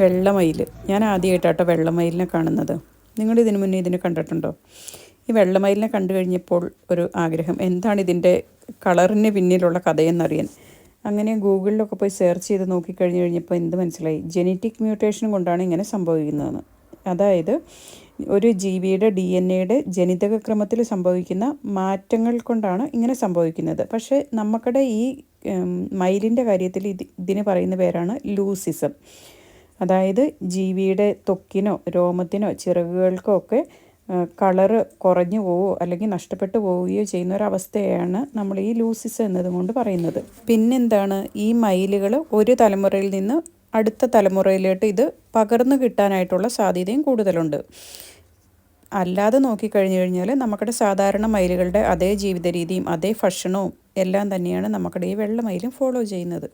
വെള്ളമയിൽ. ഞാൻ ആദ്യമായിട്ടാട്ടോ വെള്ളമയിലിനെ കാണുന്നത്. നിങ്ങൾ ഇതിനു മുന്നേ ഇതിനെ കണ്ടിട്ടുണ്ടോ? ഈ വെള്ളമയിലിനെ കണ്ടു കഴിഞ്ഞപ്പോൾ ഒരു ആഗ്രഹം, എന്താണ് ഇതിൻ്റെ കളറിന് പിന്നിലുള്ള കഥയെന്നറിയാൻ. അങ്ങനെ ഗൂഗിളിലൊക്കെ പോയി സെർച്ച് ചെയ്ത് നോക്കിക്കഴിഞ്ഞ് കഴിഞ്ഞപ്പോൾ എന്ത് മനസ്സിലായി, ജെനറ്റിക് മ്യൂട്ടേഷൻ കൊണ്ടാണ് ഇങ്ങനെ സംഭവിക്കുന്നതെന്ന്. അതായത് ഒരു ജീവിയുടെ DNA ജനിതക ക്രമത്തിൽ സംഭവിക്കുന്ന മാറ്റങ്ങൾ കൊണ്ടാണ് ഇങ്ങനെ സംഭവിക്കുന്നത്. പക്ഷേ നമുക്കിടെ ഈ മയിലിൻ്റെ കാര്യത്തിൽ ഇതിന് പറയുന്ന പേരാണ് ലൂസിസം. അതായത് ജീവിയുടെ ത്വക്കിനോ രോമത്തിനോ ചിറകുകൾക്കോ ഒക്കെ കളറ് കുറഞ്ഞു പോവുകയോ അല്ലെങ്കിൽ നഷ്ടപ്പെട്ടു പോവുകയോ ചെയ്യുന്ന ഒരവസ്ഥയാണ് നമ്മൾ ഈ ലൂസിസം എന്നതുകൊണ്ട് പറയുന്നത്. പിന്നെന്താണ്, ഈ മയിലുകൾ ഒരു തലമുറയിൽ നിന്ന് അടുത്ത തലമുറയിലോട്ട് ഇത് പകർന്നു കിട്ടാനായിട്ടുള്ള സാധ്യതയും കൂടുതലുണ്ട്. അല്ലാതെ നോക്കിക്കഴിഞ്ഞു കഴിഞ്ഞാൽ നമുക്കിടെ സാധാരണ മയിലുകളുടെ അതേ ജീവിത രീതിയും അതേ ഭക്ഷണവും എല്ലാം തന്നെയാണ് നമുക്കിടെ ഈ വെള്ള മയിലും ഫോളോ ചെയ്യുന്നത്.